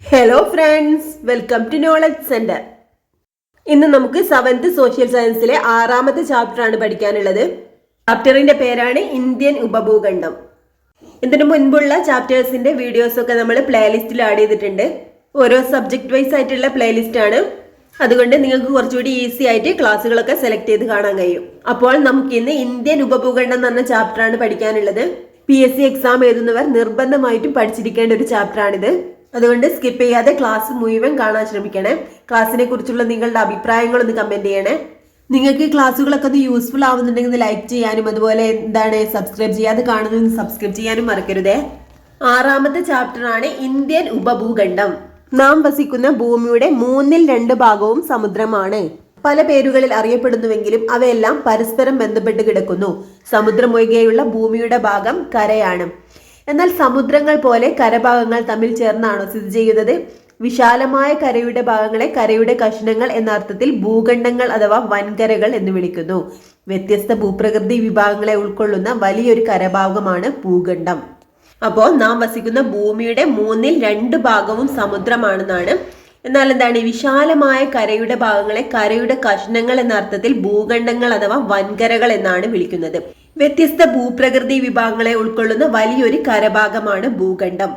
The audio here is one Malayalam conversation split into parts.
Hello friends, welcome to knowledge centre. ഇന്ന് നമുക്ക് 7th സോഷ്യൽ സയൻസിലെ 6ാമത്തെ ചാപ്റ്റർ ആണ് പഠിക്കാനുള്ളത്. ചാപ്റ്ററിന്റെ പേരാണ് ഇന്ത്യൻ ഉപഭൂഖണ്ഡം. ഇതിനു മുൻപുള്ള ചാപ്റ്റേഴ്സിന്റെ വീഡിയോസ് ഒക്കെ നമ്മൾ പ്ലേലിസ്റ്റിൽ ആഡ് ചെയ്തിട്ടുണ്ട്. ഓരോ സബ്ജക്ട് വൈസ് ആയിട്ടുള്ള പ്ലേലിസ്റ്റ് ആണ്. അതുകൊണ്ട് നിങ്ങൾക്ക് കുറച്ചുകൂടി ഈസി ആയിട്ട് ക്ലാസ്സുകളൊക്കെ സെലക്ട് ചെയ്ത് കാണാൻ കഴിയും. അപ്പോൾ നമുക്ക് ഇന്ന് ഇന്ത്യൻ ഉപഭൂഖണ്ഡം എന്ന് പറഞ്ഞ ചാപ്റ്റർ ആണ് പഠിക്കാനുള്ളത്. PSC എക്സാം എഴുതുന്നവർ നിർബന്ധമായിട്ടും പഠിച്ചിരിക്കേണ്ട ഒരു ചാപ്റ്റർ ആണിത്. അതുകൊണ്ട് സ്കിപ്പ് ചെയ്യാതെ ക്ലാസ് മുഴുവൻ കാണാൻ ശ്രമിക്കണേ. ക്ലാസ്സിനെ കുറിച്ചുള്ള നിങ്ങളുടെ അഭിപ്രായങ്ങളൊന്ന് കമന്റ് ചെയ്യണേ. നിങ്ങൾക്ക് ക്ലാസ്സുകളൊക്കെ ഒന്ന് യൂസ്ഫുൾ ആവുന്നുണ്ടെങ്കിൽ ലൈക്ക് ചെയ്യാനും അതുപോലെ സബ്സ്ക്രൈബ് ചെയ്യാതെ കാണുന്നത് സബ്സ്ക്രൈബ് ചെയ്യാനും മറക്കരുതേ. 6ാമത്തെ ചാപ്റ്റർ ആണ് ഇന്ത്യൻ ഉപഭൂഖണ്ഡം. നാം വസിക്കുന്ന ഭൂമിയുടെ 2/3 ഭാഗവും സമുദ്രമാണ്. പല പേരുകളിൽ അറിയപ്പെടുന്നുവെങ്കിലും അവയെല്ലാം പരസ്പരം ബന്ധപ്പെട്ട് കിടക്കുന്നു. സമുദ്രമൊഴികെയുള്ള ഭൂമിയുടെ ഭാഗം കരയാണ്. എന്നാൽ സമുദ്രങ്ങൾ പോലെ കരഭാഗങ്ങൾ തമ്മിൽ ചേർന്നാണോ സ്ഥിതി ചെയ്യുന്നത്? വിശാലമായ കരയുടെ ഭാഗങ്ങളെ കരയുടെ കഷ്ണങ്ങൾ എന്ന അർത്ഥത്തിൽ ഭൂഖണ്ഡങ്ങൾ അഥവാ വൻകരകൾ എന്ന് വിളിക്കുന്നു. വ്യത്യസ്ത ഭൂപ്രകൃതി വിഭാഗങ്ങളെ ഉൾക്കൊള്ളുന്ന വലിയൊരു കരഭാഗമാണ് ഭൂഖണ്ഡം. അപ്പോൾ നാം വസിക്കുന്ന ഭൂമിയുടെ 2/3 ഭാഗവും സമുദ്രമാണെന്നാണ്. എന്നാൽ വിശാലമായ കരയുടെ ഭാഗങ്ങളെ കരയുടെ കഷ്ണങ്ങൾ എന്ന അർത്ഥത്തിൽ ഭൂഖണ്ഡങ്ങൾ അഥവാ വൻകരകൾ എന്നാണ് വിളിക്കുന്നത്. വ്യത്യസ്ത ഭൂപ്രകൃതി വിഭാഗങ്ങളെ ഉൾക്കൊള്ളുന്ന വലിയൊരു കരഭാഗമാണ് ഭൂഖണ്ഡം.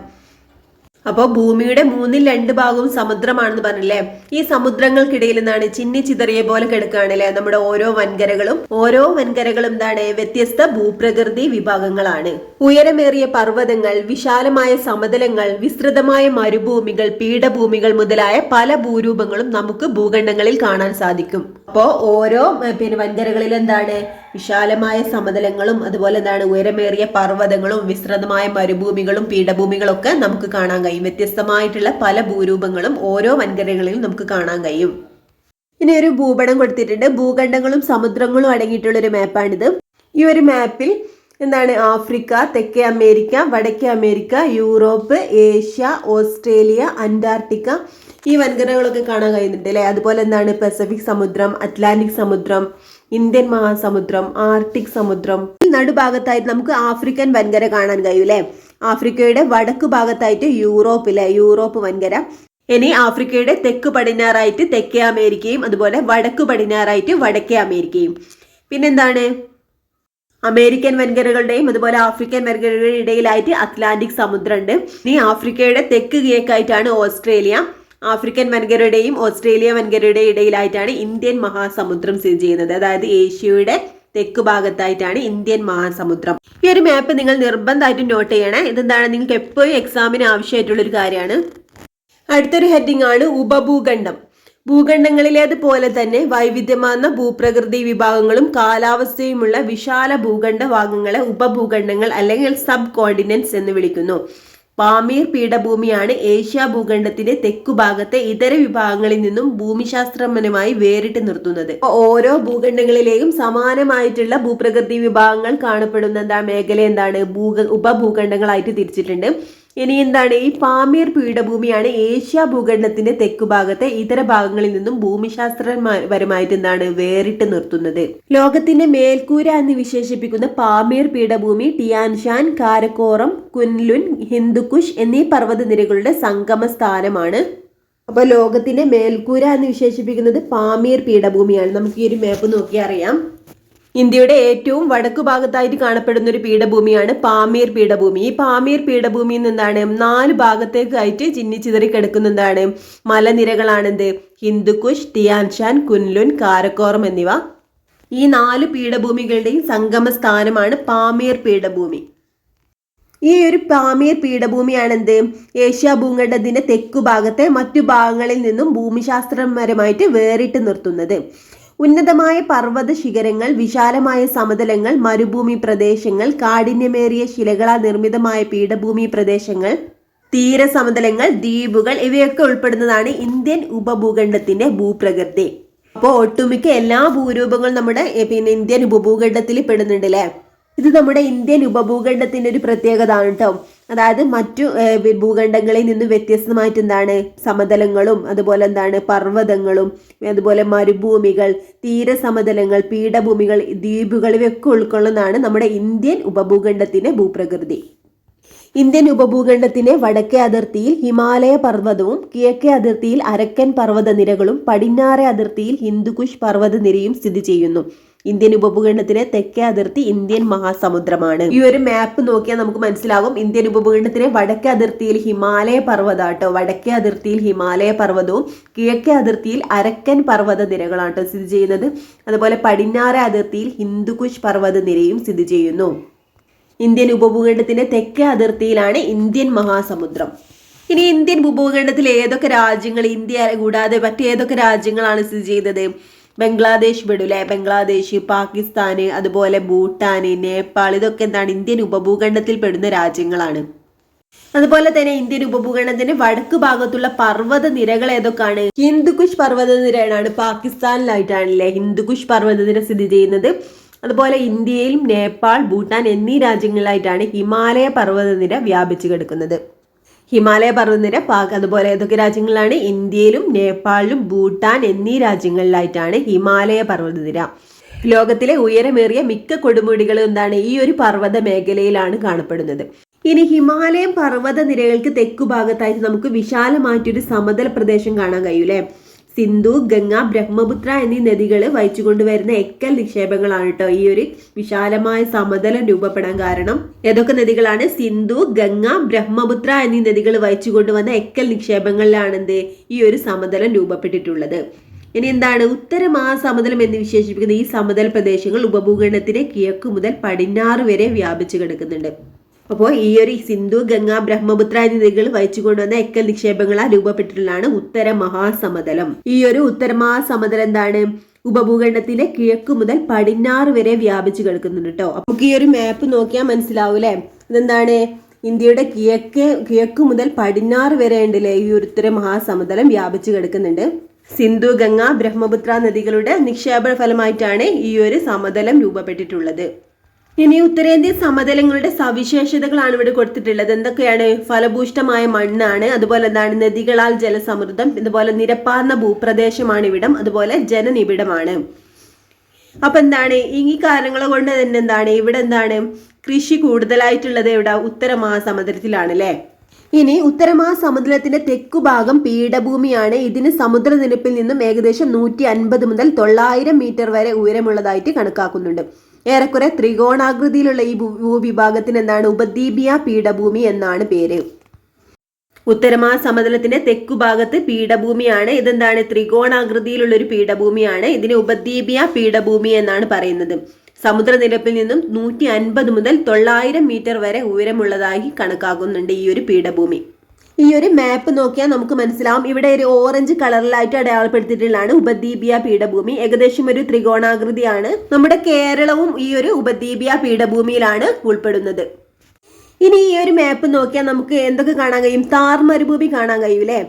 അപ്പോൾ ഭൂമിയുടെ 2/3 ഭാഗവും സമുദ്രമാണെന്ന് പറഞ്ഞില്ലേ? ഈ സമുദ്രങ്ങൾക്കിടയിൽ ചിന്നി ചിതറിയ പോലെ കിടക്കുകയാണല്ലേ നമ്മുടെ ഓരോ വൻകരകളും വ്യത്യസ്ത ഭൂപ്രകൃതി വിഭാഗങ്ങളാണ്. ഉയരമേറിയ പർവ്വതങ്ങൾ, വിശാലമായ സമതലങ്ങൾ, വിസ്തൃതമായ മരുഭൂമികൾ, പീഠഭൂമികൾ മുതലായ പല ഭൂരൂപങ്ങളും നമുക്ക് ഭൂഖണ്ഡങ്ങളിൽ കാണാൻ സാധിക്കും. അപ്പോ ഓരോ വൻകരകളിൽ വിശാലമായ സമതലങ്ങളും അതുപോലെ ഉയരമേറിയ പർവ്വതങ്ങളും വിസ്തൃതമായ മരുഭൂമികളും പീഠഭൂമികളും ഒക്കെ നമുക്ക് കാണാൻ കഴിയും. വ്യത്യസ്തമായിട്ടുള്ള പല ഭൂരൂപങ്ങളും ഓരോ വൻകരകളിലും നമുക്ക് കാണാൻ കഴിയും. ഇനി ഒരു ഭൂപടം കൊടുത്തിട്ടുണ്ട്. ഭൂഖണ്ഡങ്ങളും സമുദ്രങ്ങളും അടങ്ങിയിട്ടുള്ള ഒരു മാപ്പാണിത്. ഈ ഒരു മാപ്പിൽ ആഫ്രിക്ക, തെക്കേ അമേരിക്ക, വടക്കേ America, Europe, Asia, Australia, Antarctica ഈ വൻകരകളൊക്കെ കാണാൻ കഴിയുന്നുണ്ട് അല്ലെ? അതുപോലെ പസഫിക് സമുദ്രം, അറ്റ്ലാന്റിക് സമുദ്രം, ഇന്ത്യൻ മഹാസമുദ്രം, ആർട്ടിക് സമുദ്രം. നടുഭാഗത്തായിട്ട് നമുക്ക് ആഫ്രിക്കൻ വൻകര കാണാൻ കഴിയും അല്ലെ? ആഫ്രിക്കയുടെ വടക്കു ഭാഗത്തായിട്ട് യൂറോപ്പ് വൻകര. ഇനി ആഫ്രിക്കയുടെ തെക്ക് പടിഞ്ഞാറായിട്ട് തെക്കേ അമേരിക്കയും അതുപോലെ വടക്കു പടിഞ്ഞാറായിട്ട് വടക്കേ അമേരിക്കയും. പിന്നെന്താണ് അമേരിക്കൻ വൻകരകളുടെയും അതുപോലെ ആഫ്രിക്കൻ വൻകരകളുടെ ഇടയിലായിട്ട് അറ്റ്ലാന്റിക് സമുദ്രമുണ്ട്. ഇനി ആഫ്രിക്കയുടെ തെക്ക് കിഴക്കായിട്ടാണ് ഓസ്ട്രേലിയ. ആഫ്രിക്കൻ വൻകരയുടെയും ഓസ്ട്രേലിയ വൻകരയുടെയും ഇടയിലായിട്ടാണ് ഇന്ത്യൻ മഹാസമുദ്രം സ്ഥിതി ചെയ്യുന്നത്. അതായത് ഏഷ്യയുടെ തെക്ക് ഭാഗത്തായിട്ടാണ് ഇന്ത്യൻ മഹാസമുദ്രം. ഈ ഒരു മാപ്പ് നിങ്ങൾ നിർബന്ധമായിട്ടും നോട്ട് ചെയ്യണേ. നിങ്ങൾക്ക് എപ്പോഴും എക്സാമിന് ആവശ്യമായിട്ടുള്ള ഒരു കാര്യമാണ്. അടുത്തൊരു ഹെഡിങ് ആണ് ഉപഭൂഖണ്ഡം. ഭൂഖണ്ഡങ്ങളിലേതുപോലെ തന്നെ വൈവിധ്യമാർന്ന ഭൂപ്രകൃതി വിഭാഗങ്ങളും കാലാവസ്ഥയുമുള്ള വിശാല ഭൂഖണ്ഡ ഭാഗങ്ങളെ ഉപഭൂഖണ്ഡങ്ങൾ അല്ലെങ്കിൽ സബ് കോണ്ടിനെന്റ്സ് എന്ന് വിളിക്കുന്നു. പാമീർ പീഠഭൂമിയാണ് ഏഷ്യ ഭൂഖണ്ഡത്തിന്റെ തെക്കുഭാഗത്തെ ഇതര വിഭാഗങ്ങളിൽ നിന്നും ഭൂമിശാസ്ത്രപരമായി വേറിട്ട് നിർത്തുന്നത്. ഓരോ ഭൂഖണ്ഡങ്ങളിലെയും സമാനമായിട്ടുള്ള ഭൂപ്രകൃതി വിഭാഗങ്ങൾ കാണപ്പെടുന്ന മേഖല ഉപഭൂഖണ്ഡങ്ങളായിട്ട് തിരിച്ചിട്ടുണ്ട്. ഇനി ഈ പാമീർ പീഠഭൂമിയാണ് ഏഷ്യ ഭൂഖണ്ഡത്തിന്റെ തെക്കുഭാഗത്തെ ഇതര ഭാഗങ്ങളിൽ നിന്നും ഭൂമിശാസ്ത്രപരമായിട്ട് വേറിട്ട് നിർത്തുന്നത്. ലോകത്തിന്റെ മേൽക്കൂര എന്ന് വിശേഷിപ്പിക്കുന്ന പാമീർ പീഠഭൂമി ടിയാൻഷാൻ, കാരക്കോറം, കുൻലുൻ, ഹിന്ദുക്കുഷ് എന്നീ പർവ്വതനിരകളുടെ സംഗമ സ്ഥാനമാണ്. അപ്പോൾ ലോകത്തിന്റെ മേൽക്കൂര എന്ന് വിശേഷിപ്പിക്കുന്നത് പാമീർ പീഠഭൂമിയാണ്. നമുക്ക് ഈ ഒരു മാപ്പ് നോക്കി അറിയാം. ഇന്ത്യയുടെ ഏറ്റവും വടക്കു ഭാഗത്തായിട്ട് കാണപ്പെടുന്ന ഒരു പീഠഭൂമിയാണ് പാമീർ പീഠഭൂമി. ഈ പാമീർ പീഠഭൂമിയിൽ നിന്നാണ് 4 ഭാഗത്തേക്കായിട്ട് ചിന്നിച്ചിതറി കിടക്കുന്ന മലനിരകളാണെന്ത്? ഹിന്ദുക്കുഷ്, ടിയാൻഷാൻ, കുൻലുൻ, കാരക്കോറം എന്നിവ. ഈ 4 പീഠഭൂമികളുടെയും സംഗമ സ്ഥാനമാണ് പാമീർ പീഠഭൂമി. ഈ ഒരു പാമീർ പീഠഭൂമിയാണെന്ത്? ഏഷ്യ ഭൂഖണ്ഡത്തിന്റെ തെക്കു ഭാഗത്തെ മറ്റു ഭാഗങ്ങളിൽ നിന്നും ഭൂമിശാസ്ത്രപരമായിട്ട് വേറിട്ട് നിർത്തുന്നത്. ഉന്നതമായ പർവ്വത ശിഖരങ്ങൾ, വിശാലമായ സമതലങ്ങൾ, മരുഭൂമി പ്രദേശങ്ങൾ, കാഠിന്യമേറിയ ശിലകളാൽ നിർമ്മിതമായ പീഠഭൂമി പ്രദേശങ്ങൾ, തീരസമതലങ്ങൾ, ദ്വീപുകൾ ഇവയൊക്കെ ഉൾപ്പെടുന്നതാണ് ഇന്ത്യൻ ഉപഭൂഖണ്ഡത്തിന്റെ ഭൂപ്രകൃതി. അപ്പോൾ ഒട്ടുമിക്ക എല്ലാ ഭൂരൂപങ്ങളും നമ്മുടെ ഇന്ത്യൻ ഉപഭൂഖണ്ഡത്തിൽ പെടുന്നുണ്ട് അല്ലേ? ഇത് നമ്മുടെ ഇന്ത്യൻ ഉപഭൂഖണ്ഡത്തിന്റെ ഒരു പ്രത്യേകത ആണ് കേട്ടോ. അതായത് മറ്റു ഭൂഖണ്ഡങ്ങളിൽ നിന്ന് വ്യത്യസ്തമായിട്ട് സമതലങ്ങളും അതുപോലെ പർവ്വതങ്ങളും അതുപോലെ മരുഭൂമികൾ, തീരസമതലങ്ങൾ, പീഠഭൂമികൾ, ദ്വീപുകൾ ഇവയൊക്കെ ഉൾക്കൊള്ളുന്നതാണ് നമ്മുടെ ഇന്ത്യൻ ഉപഭൂഖണ്ഡത്തിന്റെ ഭൂപ്രകൃതി. ഇന്ത്യൻ ഉപഭൂഖണ്ഡത്തിന്റെ വടക്കേ അതിർത്തിയിൽ ഹിമാലയ പർവ്വതവും കിഴക്കേ അതിർത്തിയിൽ അരക്കൻ പർവ്വത നിരകളും പടിഞ്ഞാറേ അതിർത്തിയിൽ ഹിന്ദുകുഷ് പർവ്വത നിരയും സ്ഥിതി ചെയ്യുന്നു. ഇന്ത്യൻ ഉപഭൂഖണ്ഡത്തിലെ തെക്കേ അതിർത്തി ഇന്ത്യൻ മഹാസമുദ്രമാണ്. ഈ ഒരു മാപ്പ് നോക്കിയാൽ നമുക്ക് മനസ്സിലാകും ഇന്ത്യൻ ഉപഭൂഖണ്ഡത്തിലെ വടക്കേ അതിർത്തിയിൽ ഹിമാലയ പർവ്വതാട്ടോ, വടക്കേ അതിർത്തിയിൽ ഹിമാലയ പർവ്വതവും കിഴക്കേ അതിർത്തിയിൽ അരക്കൻ പർവ്വത നിരകളാട്ടോ സ്ഥിതി ചെയ്യുന്നത്. അതുപോലെ പടിഞ്ഞാറേ അതിർത്തിയിൽ ഹിന്ദുകുഷ് പർവ്വത നിരയും സ്ഥിതി ചെയ്യുന്നു. ഇന്ത്യൻ ഉപഭൂഖണ്ഡത്തിന്റെ തെക്കേ അതിർത്തിയിലാണ് ഇന്ത്യൻ മഹാസമുദ്രം. ഇനി ഇന്ത്യൻ ഉപഭൂഖണ്ഡത്തിൽ ഏതൊക്കെ രാജ്യങ്ങൾ, ഇന്ത്യ കൂടാതെ മറ്റേതൊക്കെ രാജ്യങ്ങളാണ് സ്ഥിതി ചെയ്യുന്നത്? ബംഗ്ലാദേശ് പെടൂലെ, ബംഗ്ലാദേശ്, പാകിസ്ഥാന്, അതുപോലെ ഭൂട്ടാന്, നേപ്പാൾ, ഇതൊക്കെ എന്താണ് ഇന്ത്യൻ ഉപഭൂഖണ്ഡത്തിൽ പെടുന്ന രാജ്യങ്ങളാണ്. അതുപോലെ തന്നെ ഇന്ത്യൻ ഉപഭൂഖണ്ഡത്തിന്റെ വടക്ക് ഭാഗത്തുള്ള പർവ്വത നിരകൾ ഏതൊക്കെയാണ്? ഹിന്ദുകുഷ് പർവ്വത നിരയാണ് പാകിസ്ഥാനിലായിട്ടാണല്ലേ ഹിന്ദുകുഷ് പർവ്വത നിര സ്ഥിതി ചെയ്യുന്നത്. അതുപോലെ ഇന്ത്യയിലും നേപ്പാൾ, ഭൂട്ടാൻ എന്നീ രാജ്യങ്ങളിലായിട്ടാണ് ഹിമാലയ പർവ്വതനിര വ്യാപിച്ചു കിടക്കുന്നത്. ഹിമാലയ പർവ്വതനിര അതുപോലെ ഏതൊക്കെ രാജ്യങ്ങളിലാണ്? ഇന്ത്യയിലും നേപ്പാളിലും ഭൂട്ടാൻ എന്നീ രാജ്യങ്ങളിലായിട്ടാണ് ഹിമാലയ പർവ്വതനിര. ലോകത്തിലെ ഉയരമേറിയ മിക്ക കൊടുമുടികളും എന്താണ് ഈ ഒരു പർവ്വത മേഖലയിലാണ് കാണപ്പെടുന്നത്. ഇനി ഹിമാലയം പർവ്വത നിരകൾക്ക് തെക്കു ഭാഗത്തായിട്ട് നമുക്ക് വിശാലമായിട്ടൊരു സമതല പ്രദേശം കാണാൻ കഴിയൂലേ. സിന്ധു, ഗംഗ, ബ്രഹ്മപുത്ര എന്നീ നദികൾ വഹിച്ചുകൊണ്ടുവരുന്ന എക്കൽ നിക്ഷേപങ്ങളാണ് കേട്ടോ ഈ ഒരു വിശാലമായ സമതലം രൂപപ്പെടാൻ കാരണം. ഏതൊക്കെ നദികളാണ്? സിന്ധു, ഗംഗ, ബ്രഹ്മപുത്ര എന്നീ നദികൾ വഹിച്ചുകൊണ്ടുവന്ന എക്കൽ നിക്ഷേപങ്ങളിലാണ് ഈ ഒരു സമതലം രൂപപ്പെട്ടിട്ടുള്ളത്. ഇനി എന്താണ് ഉത്തര മഹാസമതലം എന്ന് വിശേഷിപ്പിക്കുന്ന ഈ സമതല പ്രദേശങ്ങൾ ഉപഭൂഖണ്ഡത്തിന്റെ കിഴക്ക് മുതൽ പടിഞ്ഞാറ് വരെ വ്യാപിച്ചു കിടക്കുന്നുണ്ട്. അപ്പോൾ ഈ ഒരു സിന്ധു, ഗംഗ, ബ്രഹ്മപുത്ര എന്നീ നദികൾ വഹിച്ചു കൊണ്ടുവന്ന എക്കൽ നിക്ഷേപങ്ങളാൽ രൂപപ്പെട്ടിട്ടുള്ളതാണ് ഉത്തര മഹാസമതലം. ഈ ഒരു ഉത്തര മഹാസമതലം എന്താണ് ഉപഭൂഖണ്ഡത്തിന്റെ കിഴക്ക് മുതൽ പടിഞ്ഞാറ് വരെ വ്യാപിച്ചു കിടക്കുന്നുണ്ട് കേട്ടോ. നമുക്ക് ഈ ഒരു മാപ്പ് നോക്കിയാൽ മനസ്സിലാവൂലേ. ഇതെന്താണ് ഇന്ത്യയുടെ കിഴക്ക് മുതൽ പടിഞ്ഞാറ് വരെ ഉണ്ടല്ലേ ഈ ഒരു ഉത്തര മഹാസമതലം വ്യാപിച്ചു കിടക്കുന്നുണ്ട്. സിന്ധു, ഗംഗ, ബ്രഹ്മപുത്ര നദികളുടെ നിക്ഷേപ ഫലമായിട്ടാണ് ഈ ഒരു സമതലം രൂപപ്പെട്ടിട്ടുള്ളത്. ഇനി ഉത്തരേന്ത്യൻ സമതലങ്ങളുടെ സവിശേഷതകളാണ് ഇവിടെ കൊടുത്തിട്ടുള്ളത്. എന്തൊക്കെയാണ്? ഫലഭൂഷ്ടമായ മണ്ണാണ്, അതുപോലെ എന്താണ് നദികളാൽ ജലസമൃദ്ധം, ഇതുപോലെ നിരപ്പാർന്ന ഭൂപ്രദേശമാണ് ഇവിടം, അതുപോലെ ജനനിബിഡമാണ്. അപ്പൊ എന്താണ് ഈ കാരണങ്ങൾ കൊണ്ട് തന്നെ എന്താണ് ഇവിടെ എന്താണ് കൃഷി കൂടുതലായിട്ടുള്ളത് ഇവിടെ ഉത്തര മഹാസമുദ്രത്തിലാണ് അല്ലെ. ഇനി ഉത്തര മഹാസമുദ്രത്തിന്റെ തെക്കുഭാഗം പീഠഭൂമിയാണ്. ഇതിന് സമുദ്രനിരപ്പിൽ നിന്നും ഏകദേശം 150 മുതൽ 900 മീറ്റർ വരെ ഉയരമുള്ളതായിട്ട് കണക്കാക്കുന്നുണ്ട്. ഏറെക്കുറെ ത്രികോണാകൃതിയിലുള്ള ഈ ഭൂവിഭാഗത്തിന് എന്താണ് ഉപദ്വീപീയ പീഠഭൂമി എന്നാണ് പേര്. ഉത്തര മഹാസമുദ്രത്തിന്റെ തെക്കുഭാഗത്ത് പീഠഭൂമിയാണ്. ഇതെന്താണ് ത്രികോണാകൃതിയിലുള്ള ഒരു പീഠഭൂമിയാണ്. ഇതിന് ഉപദ്വീപീയ പീഠഭൂമി എന്നാണ് പറയുന്നത്. സമുദ്രനിരപ്പിൽ നിന്നും 150 മുതൽ 900 മീറ്റർ വരെ ഉയരമുള്ളതായി കണക്കാക്കുന്നുണ്ട് ഈ ഒരു പീഠഭൂമി. ഈ ഒരു മാപ്പ് നോക്കിയാൽ നമുക്ക് മനസ്സിലാവും. ഇവിടെ ഒരു ഓറഞ്ച് കളറിലായിട്ട് അടയാളപ്പെടുത്തിയിട്ടുള്ളതാണ് ഉപദ്വീപീയ പീഠഭൂമി. ഏകദേശം ഒരു ത്രികോണാകൃതിയാണ്. നമ്മുടെ കേരളവും ഈ ഒരു ഉപദ്വീപീയ പീഠഭൂമിയിലാണ് ഉൾപ്പെടുന്നത്. ഇനി ഈ ഒരു മാപ്പ് നോക്കിയാൽ നമുക്ക് എന്തൊക്കെ കാണാൻ കഴിയും? താർ മരുഭൂമി കാണാൻ കഴിയൂലേ.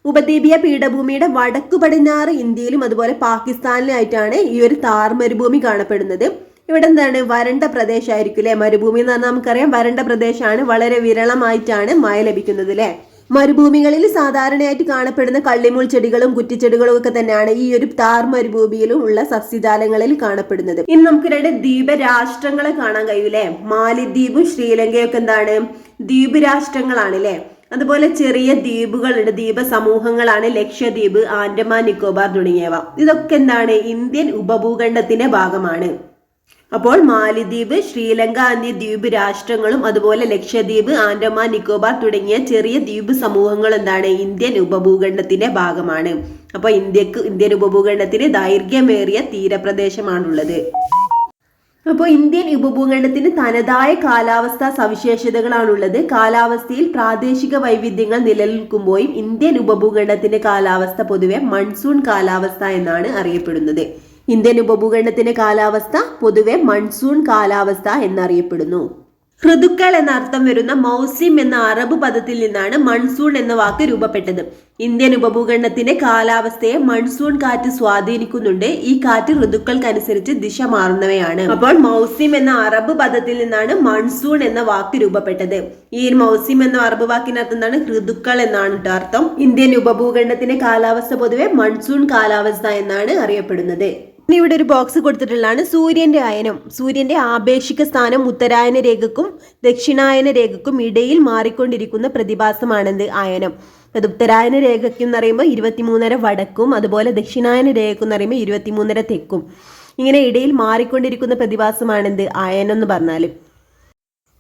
ഉപദ്വീപീയ പീഠഭൂമിയുടെ വടക്കു പടിഞ്ഞാറ് ഇന്ത്യയിലും അതുപോലെ പാകിസ്ഥാനിലായിട്ടാണ് ഈ ഒരു താർ മരുഭൂമി കാണപ്പെടുന്നത്. ഇവിടെ എന്താണ് വരണ്ട പ്രദേശമായിരിക്കും അല്ലെ. മരുഭൂമി എന്ന് പറഞ്ഞാൽ നമുക്കറിയാം വരണ്ട പ്രദേശമാണ്. വളരെ വിരളമായിട്ടാണ് മഴ ലഭിക്കുന്നത് അല്ലെ. മരുഭൂമികളിൽ സാധാരണയായിട്ട് കാണപ്പെടുന്ന കള്ളിമുൾ ചെടികളും കുറ്റിച്ചെടികളും ഒക്കെ തന്നെയാണ് ഈ ഒരു താർ മരുഭൂമിയിലും ഉള്ള സസ്യജാലങ്ങളിൽ കാണപ്പെടുന്നത്. ഇനി നമുക്ക് 2 ദ്വീപ രാഷ്ട്രങ്ങളെ കാണാൻ കഴിയൂലേ. മാലിദ്വീപും ശ്രീലങ്കയും ഒക്കെ എന്താണ് ദ്വീപ് രാഷ്ട്രങ്ങളാണ് അല്ലെ. അതുപോലെ ചെറിയ ദ്വീപുകളുണ്ട്, ദ്വീപ സമൂഹങ്ങളാണ് ലക്ഷദ്വീപ്, ആൻഡമാൻ നിക്കോബാർ തുടങ്ങിയവ. ഇതൊക്കെ എന്താണ് ഇന്ത്യൻ ഉപഭൂഖണ്ഡത്തിന്റെ ഭാഗമാണ്. അപ്പോൾ മാലിദ്വീപ്, ശ്രീലങ്ക എന്നീ ദ്വീപ് രാഷ്ട്രങ്ങളും അതുപോലെ ലക്ഷദ്വീപ്, ആൻഡമാൻ നിക്കോബാർ തുടങ്ങിയ ചെറിയ ദ്വീപ് സമൂഹങ്ങൾ എന്താണ് ഇന്ത്യൻ ഉപഭൂഖണ്ഡത്തിന്റെ ഭാഗമാണ്. അപ്പൊ ഇന്ത്യൻ ഉപഭൂഖണ്ഡത്തിന് ദൈർഘ്യമേറിയ തീരപ്രദേശമാണുള്ളത്. അപ്പോൾ ഇന്ത്യൻ ഉപഭൂഖണ്ഡത്തിന് തനതായ കാലാവസ്ഥാ സവിശേഷതകളാണുള്ളത്. കാലാവസ്ഥയിൽ പ്രാദേശിക വൈവിധ്യങ്ങൾ നിലനിൽക്കുമ്പോഴും ഇന്ത്യൻ ഉപഭൂഖണ്ഡത്തിന്റെ കാലാവസ്ഥ പൊതുവെ മൺസൂൺ കാലാവസ്ഥ എന്നാണ് അറിയപ്പെടുന്നത്. ഇന്ത്യൻ ഉപഭൂഖണ്ഡത്തിന്റെ കാലാവസ്ഥ പൊതുവെ മൺസൂൺ കാലാവസ്ഥ എന്നറിയപ്പെടുന്നു. ഋതുക്കൾ എന്ന അർത്ഥം വരുന്ന മൗസിം എന്ന അറബ് പദത്തിൽ നിന്നാണ് മൺസൂൺ എന്ന വാക്ക് രൂപപ്പെട്ടത്. ഇന്ത്യൻ ഉപഭൂഖണ്ഡത്തിന്റെ കാലാവസ്ഥയെ മൺസൂൺ കാറ്റ് സ്വാധീനിക്കുന്നുണ്ട്. ഈ കാറ്റ് ഋതുക്കൾക്കനുസരിച്ച് ദിശ മാറുന്നവയാണ്. അപ്പോൾ മൗസിം എന്ന അറബ് പദത്തിൽ നിന്നാണ് മൺസൂൺ എന്ന വാക്ക് രൂപപ്പെട്ടത്. ഈ മൗസിം എന്ന അറബ് വാക്കിനർത്ഥം എന്താണ്? ഋതുക്കൾ എന്നാണ് അർത്ഥം. ഇന്ത്യൻ ഉപഭൂഖണ്ഡത്തിന്റെ കാലാവസ്ഥ പൊതുവെ മൺസൂൺ കാലാവസ്ഥ എന്നാണ് അറിയപ്പെടുന്നത്. ഇനി ഇവിടെ ഒരു ബോക്സ് കൊടുത്തിട്ടുള്ളതാണ് സൂര്യന്റെ അയനം. സൂര്യന്റെ ആപേക്ഷിക സ്ഥാനം ഉത്തരായന രേഖക്കും ദക്ഷിണായന രേഖക്കും ഇടയിൽ മാറിക്കൊണ്ടിരിക്കുന്ന പ്രതിഭാസമാണെന്ത്? അയനം. അത് ഉത്തരായന രേഖയ്ക്ക് എന്ന് പറയുമ്പോൾ 23.5 വടക്കും അതുപോലെ ദക്ഷിണായന രേഖയ്ക്ക് എന്ന് പറയുമ്പോൾ 23.5 തെക്കും. ഇങ്ങനെ ഇടയിൽ മാറിക്കൊണ്ടിരിക്കുന്ന പ്രതിഭാസമാണെന്ത്? അയനം എന്ന് പറഞ്ഞാൽ.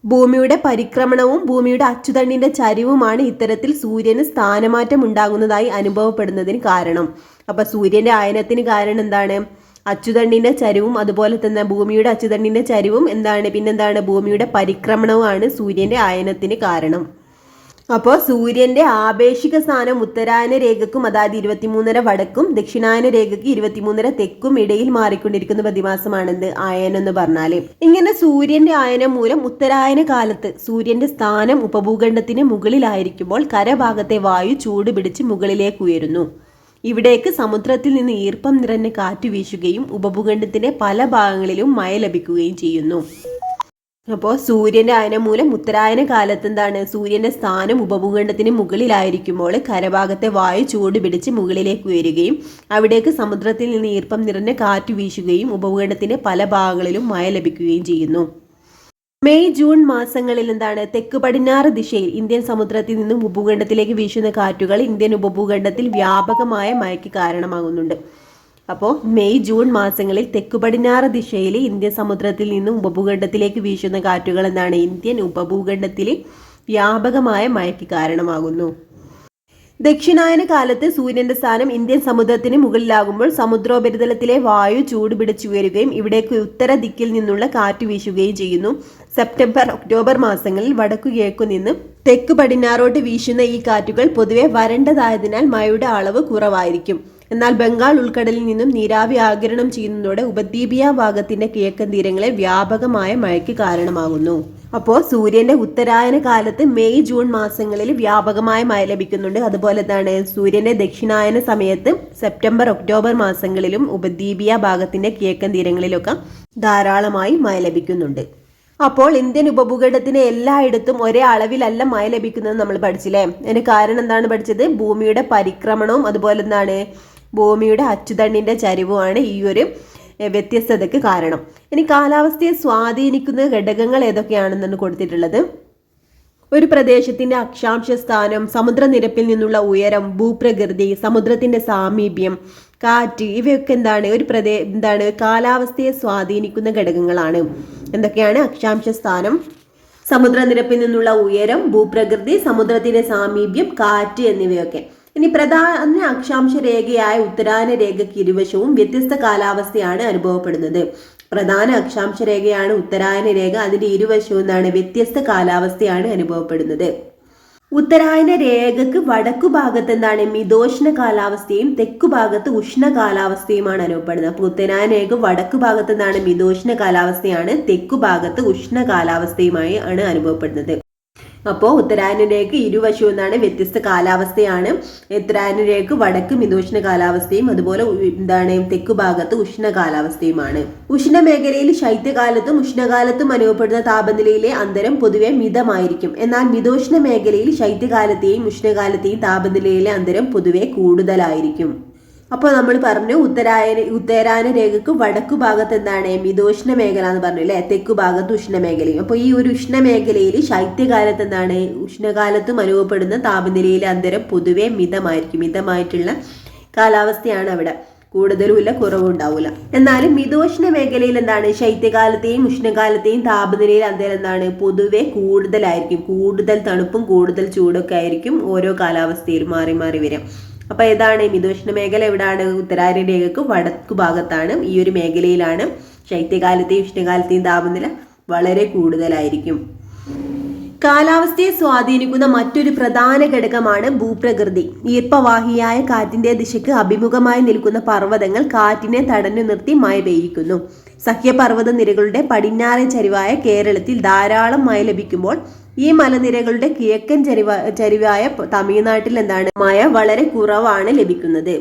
ഭൂമിയുടെ പരിക്രമണവും ഭൂമിയുടെ അച്ചുതണ്ടിന്റെ ചരിവുമാണ് ഇത്തരത്തിൽ സൂര്യന് സ്ഥാനമാറ്റം ഉണ്ടാകുന്നതായി അനുഭവപ്പെടുന്നതിന് കാരണം. അപ്പൊ സൂര്യന്റെ അയനത്തിന് കാരണം എന്താണ്? അച്ചുതണ്ടിന്റെ ചരിവും അതുപോലെ തന്നെ ഭൂമിയുടെ അച്ചുതണ്ടിന്റെ ചരിവും എന്താണ്? പിന്നെന്താണ്? ഭൂമിയുടെ പരിക്രമണവുമാണ് സൂര്യന്റെ അയനത്തിന് കാരണം. അപ്പോൾ സൂര്യന്റെ ആപേക്ഷിക സ്ഥാനം ഉത്തരായന രേഖക്കും അതായത് 23.5 വടക്കും ദക്ഷിണായന രേഖയ്ക്ക് 23.5 തെക്കും ഇടയിൽ മാറിക്കൊണ്ടിരിക്കുന്ന പ്രതിഭാസമാണെന്ത്? അയനം എന്ന് പറഞ്ഞാല്. ഇങ്ങനെ സൂര്യന്റെ അയനം മൂലം ഉത്തരായന കാലത്ത് സൂര്യന്റെ സ്ഥാനം ഉപഭൂഖണ്ഡത്തിന് മുകളിലായിരിക്കുമ്പോൾ കരഭാഗത്തെ വായു ചൂട് പിടിച്ച് മുകളിലേക്ക് ഉയരുന്നു. ഇവിടേക്ക് സമുദ്രത്തിൽ നിന്ന് ഈർപ്പം നിറഞ്ഞ കാറ്റ് വീശുകയും ഉപഭൂഖണ്ഡത്തിന്റെ പല ഭാഗങ്ങളിലും മഴ ലഭിക്കുകയും ചെയ്യുന്നു. അപ്പോൾ സൂര്യന്റെ അയനം മൂലം ഉത്തരായന കാലത്ത് എന്താണ്? സൂര്യന്റെ സ്ഥാനം ഉപഭൂഖണ്ഡത്തിന് മുകളിലായിരിക്കുമ്പോൾ കരഭാഗത്തെ വായു ചൂട് പിടിച്ച് മുകളിലേക്ക് ഉയരുകയും അവിടേക്ക് സമുദ്രത്തിൽ നിന്ന് ഈർപ്പം നിറഞ്ഞ കാറ്റ് വീശുകയും ഉപഭൂഖണ്ഡത്തിന്റെ പല ഭാഗങ്ങളിലും മഴ ലഭിക്കുകയും ചെയ്യുന്നു. മെയ് ജൂൺ മാസങ്ങളിൽ എന്താണ്? തെക്ക് പടിഞ്ഞാറ് ദിശയിൽ ഇന്ത്യൻ സമുദ്രത്തിൽ നിന്നും ഉപഭൂഖണ്ഡത്തിലേക്ക് വീശുന്ന കാറ്റുകൾ ഇന്ത്യൻ ഉപഭൂഖണ്ഡത്തിൽ വ്യാപകമായ മഴയ്ക്ക് കാരണമാകുന്നുണ്ട്. അപ്പോൾ മെയ് ജൂൺ മാസങ്ങളിൽ തെക്ക് പടിഞ്ഞാറ് ദിശയിൽ ഇന്ത്യൻ സമുദ്രത്തിൽ നിന്നും ഉപഭൂഖണ്ഡത്തിലേക്ക് വീശുന്ന കാറ്റുകൾ എന്താണ്? ഇന്ത്യൻ ഉപഭൂഖണ്ഡത്തിൽ വ്യാപകമായ മഴയ്ക്ക് കാരണമാകുന്നു. ദക്ഷിണായന കാലത്ത് സൂര്യന്റെ സ്ഥാനം ഇന്ത്യൻ സമുദ്രത്തിന് മുകളിലാകുമ്പോൾ സമുദ്രോപരിതലത്തിലെ വായു ചൂട് പിടിച്ചുയരുകയും ഇവിടേക്ക് ഉത്തര ദിക്കിൽ നിന്നുള്ള കാറ്റ് വീശുകയും ചെയ്യുന്നു. സെപ്റ്റംബർ ഒക്ടോബർ മാസങ്ങളിൽ വടക്കു കിഴക്കു നിന്ന് തെക്ക് പടിഞ്ഞാറോട്ട് വീശുന്ന ഈ കാറ്റുകൾ പൊതുവെ വരണ്ടതായതിനാൽ മഴയുടെ അളവ് കുറവായിരിക്കും. എന്നാൽ ബംഗാൾ ഉൾക്കടലിൽ നിന്നും നീരാവി ആഗിരണം ചെയ്യുന്നതോടെ ഉപദ്വീപീയ ഭാഗത്തിന്റെ കിഴക്കൻ തീരങ്ങളിൽ വ്യാപകമായ മഴയ്ക്ക് കാരണമാകുന്നു. അപ്പോൾ സൂര്യന്റെ ഉത്തരായന കാലത്ത് മെയ് ജൂൺ മാസങ്ങളിൽ വ്യാപകമായ മഴ ലഭിക്കുന്നുണ്ട്. അതുപോലെ തന്നെ സൂര്യന്റെ ദക്ഷിണായന സമയത്ത് സെപ്റ്റംബർ ഒക്ടോബർ മാസങ്ങളിലും ഉപദ്വീപീയ ഭാഗത്തിന്റെ കിഴക്കൻ തീരങ്ങളിലൊക്കെ ധാരാളമായി മഴ ലഭിക്കുന്നുണ്ട്. അപ്പോൾ ഇന്ത്യൻ ഉപഭൂഖണ്ഡത്തിന് എല്ലായിടത്തും ഒരേ അളവിലല്ല മഴ ലഭിക്കുന്നത് നമ്മൾ പഠിച്ചില്ലേ? അതിന്റെ കാരണം എന്താണ് പഠിച്ചത്? ഭൂമിയുടെ പരിക്രമണവും അതുപോലെ എന്താണ്? ഭൂമിയുടെ അച്ചുതണ്ടിന്റെ ചരിവുമാണ് ഈ ഒരു വ്യത്യസ്തതയ്ക്ക് കാരണം. ഇനി കാലാവസ്ഥയെ സ്വാധീനിക്കുന്ന ഘടകങ്ങൾ ഏതൊക്കെയാണെന്നാണ് കൊടുത്തിട്ടുള്ളത്. ഒരു പ്രദേശത്തിന്റെ അക്ഷാംശ സ്ഥാനം, സമുദ്രനിരപ്പിൽ നിന്നുള്ള ഉയരം, ഭൂപ്രകൃതി, സമുദ്രത്തിന്റെ സാമീപ്യം, കാറ്റ്, ഇവയൊക്കെ എന്താണ് കാലാവസ്ഥയെ സ്വാധീനിക്കുന്ന ഘടകങ്ങളാണ്. എന്തൊക്കെയാണ്? അക്ഷാംശ സ്ഥാനം, സമുദ്രനിരപ്പിൽ നിന്നുള്ള ഉയരം, ഭൂപ്രകൃതി, സമുദ്രത്തിന്റെ സാമീപ്യം, കാറ്റ് എന്നിവയൊക്കെ. ഇനി പ്രധാന അക്ഷാംശ രേഖയായ ഉത്തരായന രേഖയ്ക്ക് ഇരുവശവും വ്യത്യസ്ത കാലാവസ്ഥയാണ് അനുഭവപ്പെടുന്നത്. പ്രധാന അക്ഷാംശ രേഖയാണ് ഉത്തരായന രേഖ. അതിന്റെ ഇരുവശവും എന്താണ്? വ്യത്യസ്ത കാലാവസ്ഥയാണ് അനുഭവപ്പെടുന്നത്. ഉത്തരായന രേഖക്ക് വടക്കു ഭാഗത്ത് എന്താണ്? മിതോഷ്ണ കാലാവസ്ഥയും തെക്കു ഭാഗത്ത് ഉഷ്ണ കാലാവസ്ഥയുമാണ് അനുഭവപ്പെടുന്നത്. അപ്പൊ ഉത്തരായന രേഖ വടക്കു ഭാഗത്ത് എന്താണ്? മിതോഷ്ണ കാലാവസ്ഥയാണ്, തെക്കു ഭാഗത്ത് ഉഷ്ണ കാലാവസ്ഥയുമായി ആണ് അനുഭവപ്പെടുന്നത്. അപ്പോൾ ഉത്തരായന രേഖ ഇരുവശവും എന്താണ്? വ്യത്യസ്ത കാലാവസ്ഥയാണ്. ഉത്തരായന രേഖ വടക്ക് മിതോഷ്ണ കാലാവസ്ഥയും അതുപോലെ എന്താണ്? തെക്കു ഭാഗത്ത് ഉഷ്ണ കാലാവസ്ഥയുമാണ്. ഉഷ്ണമേഖലയിൽ ശൈത്യകാലത്തും ഉഷ്ണകാലത്തും അനുഭവപ്പെടുന്ന താപനിലയിലെ അന്തരം പൊതുവെ മിതമായിരിക്കും. എന്നാൽ മിതോഷ്ണ മേഖലയിൽ ശൈത്യകാലത്തെയും ഉഷ്ണകാലത്തെയും താപനിലയിലെ അന്തരം പൊതുവെ കൂടുതലായിരിക്കും. അപ്പോൾ നമ്മൾ പറഞ്ഞു ഉത്തരായന രേഖക്ക് വടക്കു ഭാഗത്ത് എന്താണ്? മിതോഷ്ണ മേഖല എന്ന് പറഞ്ഞു അല്ലെ, തെക്കു ഭാഗത്ത് ഉഷ്ണമേഖലയും. അപ്പോൾ ഈ ഒരു ഉഷ്ണമേഖലയിൽ ശൈത്യകാലത്ത് എന്താണ്? ഉഷ്ണകാലത്തും അനുഭവപ്പെടുന്ന താപനിലയിലെ അന്തരം പൊതുവെ മിതമായിരിക്കും. മിതമായിട്ടുള്ള കാലാവസ്ഥയാണ് അവിടെ, കൂടുതലും ഇല്ല കുറവും ഉണ്ടാവില്ല. എന്നാലും മിതോഷ്ണ മേഖലയിൽ എന്താണ്? ശൈത്യകാലത്തെയും ഉഷ്ണകാലത്തെയും താപനിലയിലെ അന്തരം എന്താണ്? പൊതുവെ കൂടുതലായിരിക്കും. കൂടുതൽ തണുപ്പും കൂടുതൽ ചൂടൊക്കെ ആയിരിക്കും ഓരോ കാലാവസ്ഥയിലും മാറി മാറി വരാം. അപ്പൊ ഏതാണ്? മിതോഷ്ണ മേഖല എവിടാണ്? ഉത്തരായന രേഖക്ക് വടക്കു ഭാഗത്താണ്. ഈ ഒരു മേഖലയിലാണ് ശൈത്യകാലത്തെയും ഉഷ്ണകാലത്തെയും താപനില വളരെ കൂടുതലായിരിക്കും. കാലാവസ്ഥയെ സ്വാധീനിക്കുന്ന മറ്റൊരു പ്രധാന ഘടകമാണ് ഭൂപ്രകൃതി. ഈർപ്പവാഹിയായ കാറ്റിന്റെ ദിശയ്ക്ക് അഭിമുഖമായി നിൽക്കുന്ന പർവ്വതങ്ങൾ കാറ്റിനെ തടഞ്ഞു നിർത്തി മഴ പെയ്യിക്കുന്നു. സഹ്യപർവ്വത നിരകളുടെ പടിഞ്ഞാറൻ ചരിവായ കേരളത്തിൽ ധാരാളം മഴ ലഭിക്കുമ്പോൾ ഈ മലനിരകളുടെ കിഴക്കൻ ചരിവായ തമിഴ്നാട്ടിൽ എന്താണ്? മഴ വളരെ കുറവാണ് ലഭിക്കുന്നത്.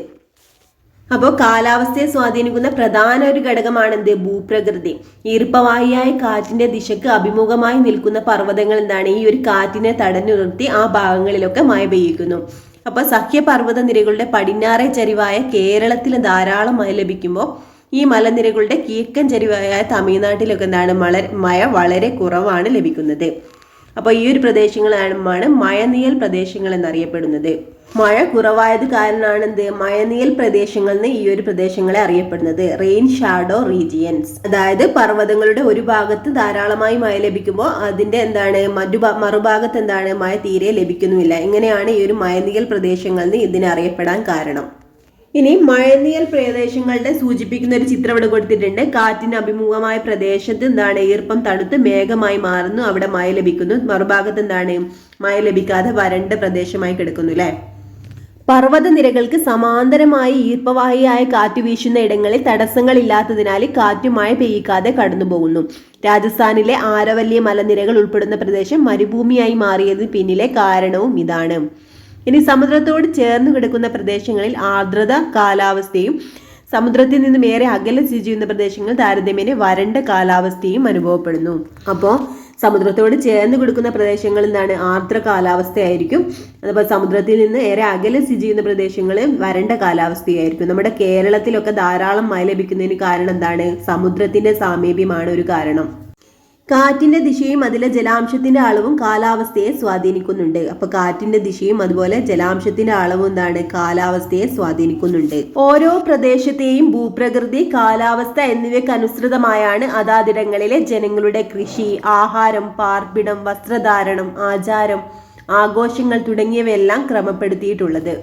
അപ്പോൾ കാലാവസ്ഥയെ സ്വാധീനിക്കുന്ന പ്രധാന ഒരു ഘടകമാണ് എന്ത്? ഭൂപ്രകൃതി. ഈർപ്പവാഹിയായ കാറ്റിന്റെ ദിശക്ക് അഭിമുഖമായി നിൽക്കുന്ന പർവ്വതങ്ങൾ എന്താണ്? ഈ ഒരു കാറ്റിനെ തടഞ്ഞു നിർത്തി ആ ഭാഗങ്ങളിലൊക്കെ മഴ പെയ്യിക്കുന്നു. അപ്പൊ സഹ്യപർവ്വത നിരകളുടെ പടിഞ്ഞാറേ ചരിവായ കേരളത്തിൽ ധാരാളം മഴ ലഭിക്കുമ്പോൾ ഈ മലനിരകളുടെ കിഴക്കൻ ചരിവായ തമിഴ്നാട്ടിലൊക്കെ എന്താണ് മഴ വളരെ കുറവാണ് ലഭിക്കുന്നത്. അപ്പോൾ ഈ ഒരു പ്രദേശങ്ങളാണ് മഴനിഴൽ പ്രദേശങ്ങൾ എന്നറിയപ്പെടുന്നത്. മഴ കുറവായത് കാരണമാണ് മഴനിഴൽ പ്രദേശങ്ങൾ എന്ന് ഈ ഒരു പ്രദേശങ്ങളെ അറിയപ്പെടുന്നത്. റെയിൻ ഷാഡോ റീജിയൻസ്, അതായത് പർവ്വതങ്ങളുടെ ഒരു ഭാഗത്ത് ധാരാളമായി മഴ ലഭിക്കുമ്പോൾ അതിന്റെ മറുഭാഗത്ത് മഴ തീരെ ലഭിക്കുന്നുമില്ല. ഇങ്ങനെയാണ് ഈ ഒരു മഴനിഴൽ പ്രദേശങ്ങൾ എന്ന് ഇതിനെ അറിയപ്പെടാൻ കാരണം. ഇനി മഴനിഴൽ പ്രദേശങ്ങളുടെ സൂചിപ്പിക്കുന്ന ഒരു ചിത്രം ഇവിടെ കൊടുത്തിട്ടുണ്ട്. കാറ്റിന് അഭിമുഖമായ പ്രദേശത്ത് ഈർപ്പം തണുത്ത് മേഘമായി മാറുന്നു, അവിടെ മഴ ലഭിക്കുന്നു. മറുഭാഗത്ത് മഴ ലഭിക്കാതെ വരണ്ട പ്രദേശമായി കിടക്കുന്നു അല്ലെ. പർവ്വതനിരകൾക്ക് സമാന്തരമായി ഈർപ്പവാഹിയായ കാറ്റ് വീശുന്ന ഇടങ്ങളിൽ തടസ്സങ്ങളില്ലാത്തതിനാൽ കാറ്റ് മഴ പെയ്യിക്കാതെ കടന്നു പോകുന്നു. രാജസ്ഥാനിലെ ആരവല്യ മലനിരകൾ ഉൾപ്പെടുന്ന പ്രദേശം മരുഭൂമിയായി മാറിയതിന് പിന്നിലെ കാരണവും ഇതാണ്. ഇനി സമുദ്രത്തോട് ചേർന്ന് കിടക്കുന്ന പ്രദേശങ്ങളിൽ ആർദ്രത കാലാവസ്ഥയും സമുദ്രത്തിൽ നിന്നും ഏറെ അകലെ സ്ഥിതി ചെയ്യുന്ന പ്രദേശങ്ങൾ താരതമ്യേന വരണ്ട കാലാവസ്ഥയും അനുഭവപ്പെടുന്നു. അപ്പോൾ സമുദ്രത്തോട് ചേർന്ന് കിടക്കുന്ന പ്രദേശങ്ങളിൽ ആർദ്ര കാലാവസ്ഥയായിരിക്കും. അതുപോലെ സമുദ്രത്തിൽ നിന്ന് ഏറെ അകലെ സ്ഥിതി ചെയ്യുന്ന പ്രദേശങ്ങളിൽ വരണ്ട കാലാവസ്ഥയായിരിക്കും. നമ്മുടെ കേരളത്തിലൊക്കെ ധാരാളം മഴ ലഭിക്കുന്നതിന് കാരണം സമുദ്രത്തിന്റെ സാമീപ്യമാണ് ഒരു കാരണം. കാറ്റിന്റെ ദിശയും അതിലെ ജലാംശത്തിന്റെ അളവും കാലാവസ്ഥയെ സ്വാധീനിക്കുന്നുണ്ട്. അപ്പൊ കാറ്റിന്റെ ദിശയും അതുപോലെ ജലാംശത്തിന്റെ അളവും കാലാവസ്ഥയെ സ്വാധീനിക്കുന്നുണ്ട്. ഓരോ പ്രദേശത്തെയും ഭൂപ്രകൃതി, കാലാവസ്ഥ എന്നിവയ്ക്ക് അനുസൃതമായാണ് അതാതിടങ്ങളിലെ ജനങ്ങളുടെ കൃഷി, ആഹാരം, പാർപ്പിടം, വസ്ത്രധാരണം, ആചാരം, ആഘോഷങ്ങൾ തുടങ്ങിയവയെല്ലാം ക്രമപ്പെടുത്തിയിട്ടുള്ളത്.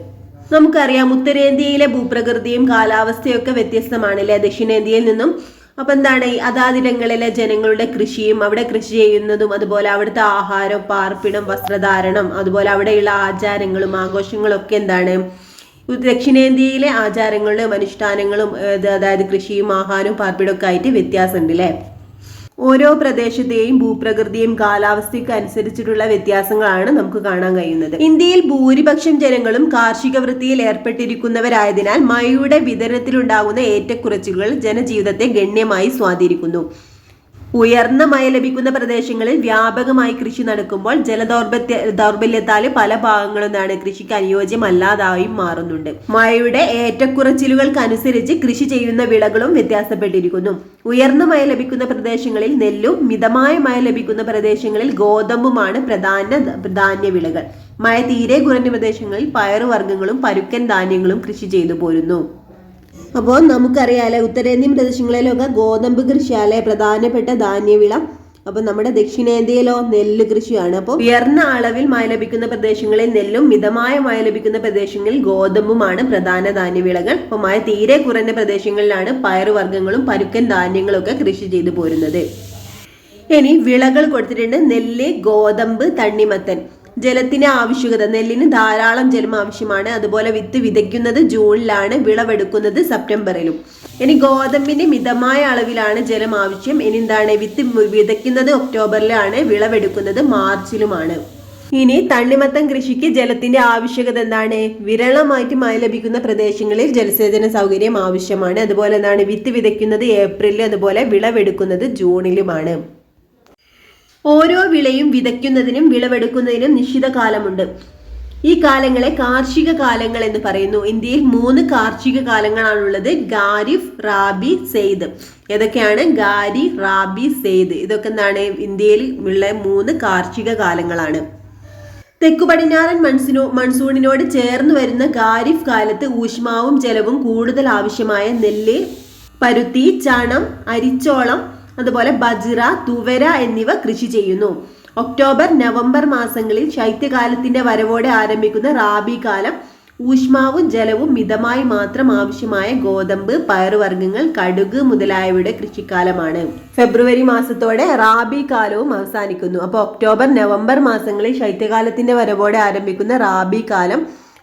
നമുക്കറിയാം ഉത്തരേന്ത്യയിലെ ഭൂപ്രകൃതിയും കാലാവസ്ഥയൊക്കെ വ്യത്യസ്തമാണല്ലേ ദക്ഷിണേന്ത്യയിൽ നിന്നും. അപ്പൊ അതാതിടങ്ങളിലെ ജനങ്ങളുടെ കൃഷിയും അവിടെ കൃഷി ചെയ്യുന്നതും അതുപോലെ അവിടുത്തെ ആഹാരം, പാർപ്പിടം, വസ്ത്രധാരണം, അതുപോലെ അവിടെയുള്ള ആചാരങ്ങളും ആഘോഷങ്ങളും ഒക്കെ ദക്ഷിണേന്ത്യയിലെ ആചാരങ്ങളും അനുഷ്ഠാനങ്ങളും അതായത് കൃഷിയും ആഹാരവും പാർപ്പിടവും ഒക്കെ ആയിട്ട് വ്യത്യാസമുണ്ട് അല്ലേ. ഓരോ പ്രദേശത്തെയും ഭൂപ്രകൃതിയും കാലാവസ്ഥയ്ക്ക് അനുസരിച്ചിട്ടുള്ള വ്യത്യാസങ്ങളാണ് നമുക്ക് കാണാൻ കഴിയുന്നത്. ഇന്ത്യയിൽ ഭൂരിപക്ഷം ജനങ്ങളും കാർഷിക വൃത്തിയിൽ ഏർപ്പെട്ടിരിക്കുന്നവരായതിനാൽ മഴയുടെ വിതരണത്തിലുണ്ടാകുന്ന ഏറ്റക്കുറച്ചിലുകൾ ജനജീവിതത്തെ ഗണ്യമായി സ്വാധീനിക്കുന്നു. ഉയർന്ന മഴ ലഭിക്കുന്ന പ്രദേശങ്ങളിൽ വ്യാപകമായി കൃഷി നടക്കുമ്പോൾ ദൗർബല്യത്താൽ പല ഭാഗങ്ങളും കൃഷിക്ക് അനുയോജ്യമല്ലാതായും മാറുന്നുണ്ട്. മഴയുടെ ഏറ്റക്കുറച്ചിലുകൾക്കനുസരിച്ച് കൃഷി ചെയ്യുന്ന വിളകളും വ്യത്യാസപ്പെട്ടിരിക്കുന്നു. ഉയർന്ന മഴ ലഭിക്കുന്ന പ്രദേശങ്ങളിൽ നെല്ലും, മിതമായ മഴ ലഭിക്കുന്ന പ്രദേശങ്ങളിൽ ഗോതമ്പുമാണ് പ്രധാന ധാന്യവിളകൾ. മഴ തീരെ കുറഞ്ഞ പ്രദേശങ്ങളിൽ പയറുവർഗ്ഗങ്ങളും പരുക്കൻ ധാന്യങ്ങളും കൃഷി ചെയ്തു പോരുന്നു. അപ്പോൾ നമുക്കറിയാലേ ഉത്തരേന്ത്യൻ പ്രദേശങ്ങളിലൊക്കെ ഗോതമ്പ് കൃഷിയാലെ പ്രധാനപ്പെട്ട ധാന്യവിള. അപ്പൊ നമ്മുടെ ദക്ഷിണേന്ത്യയിലോ നെല്ല് കൃഷിയാണ്. അപ്പോൾ ഉയർന്ന അളവിൽ മഴ ലഭിക്കുന്ന പ്രദേശങ്ങളിൽ നെല്ലും, മിതമായ മഴ ലഭിക്കുന്ന പ്രദേശങ്ങളിൽ ഗോതമ്പുമാണ് പ്രധാന ധാന്യവിളകൾ. അപ്പൊ മഴ തീരെ കുറഞ്ഞ പ്രദേശങ്ങളിലാണ് പയറുവർഗ്ഗങ്ങളും പരുക്കൻ ധാന്യങ്ങളും ഒക്കെ കൃഷി ചെയ്തു പോരുന്നത്. ഇനി വിളകൾ കൊടുത്തിട്ടുണ്ട്. നെല്ല്, ഗോതമ്പ്, തണ്ണിമത്തൻ. ജലത്തിന് ആവശ്യകത, നെല്ലിന് ധാരാളം ജലം ആവശ്യമാണ്. അതുപോലെ വിത്ത് വിതയ്ക്കുന്നത് ജൂണിലാണ്, വിളവെടുക്കുന്നത് സെപ്റ്റംബറിലും. ഇനി ഗോതമ്പിന് മിതമായ അളവിലാണ് ജലം ആവശ്യം. ഇനി വിത്ത് വിതയ്ക്കുന്നത് ഒക്ടോബറിലാണ്, വിളവെടുക്കുന്നത് മാർച്ചിലുമാണ്. ഇനി തണ്ണിമത്തൻ കൃഷിക്ക് ജലത്തിന്റെ ആവശ്യകത വിരളമായിട്ട് മഴ ലഭിക്കുന്ന പ്രദേശങ്ങളിൽ ജലസേചന സൗകര്യം ആവശ്യമാണ്. അതുപോലെ വിത്ത് വിതയ്ക്കുന്നത് ഏപ്രിലിൽ, അതുപോലെ വിളവെടുക്കുന്നത് ജൂണിലുമാണ്. ഓരോ വിളയും വിതയ്ക്കുന്നതിനും വിളവെടുക്കുന്നതിനും നിശ്ചിത കാലമുണ്ട്. ഈ കാലങ്ങളെ കാർഷിക കാലങ്ങൾ എന്ന് പറയുന്നു. ഇന്ത്യയിൽ 3 കാർഷിക കാലങ്ങളാണുള്ളത്: ഖാരിഫ്, റാബി, സെയ്ദ്. ഏതൊക്കെയാണ്? ഖാരി, റാബി, സെയ്ദ്. ഇതൊക്കെ ഇന്ത്യയിൽ ഉള്ള 3 കാർഷിക കാലങ്ങളാണ്. തെക്കു പടിഞ്ഞാറൻ മൺസൂണിനോട് ചേർന്ന് വരുന്ന ഖാരിഫ് കാലത്ത് ഊഷ്മാവും ജലവും കൂടുതൽ ആവശ്യമായ നെല്ല്, പരുത്തി, ചണം, അരിച്ചോളം, അതുപോലെ ബജ്റ, തുവര എന്നിവ കൃഷി ചെയ്യുന്നു. ഒക്ടോബർ, നവംബർ മാസങ്ങളിൽ ശൈത്യകാലത്തിന്റെ വരവോടെ ആരംഭിക്കുന്ന റാബി കാലം ഊഷ്മാവും ജലവും മിതമായി മാത്രം ആവശ്യമായ ഗോതമ്പ്, പയറുവർഗ്ഗങ്ങൾ, കടുക് മുതലായവയുടെ കൃഷിക്കാലമാണ്. ഫെബ്രുവരി മാസത്തോടെ റാബി കാലവും അവസാനിക്കുന്നു. അപ്പോൾ ഒക്ടോബർ, നവംബർ മാസങ്ങളിൽ ശൈത്യകാലത്തിന്റെ വരവോടെ ആരംഭിക്കുന്ന റാബി കാലം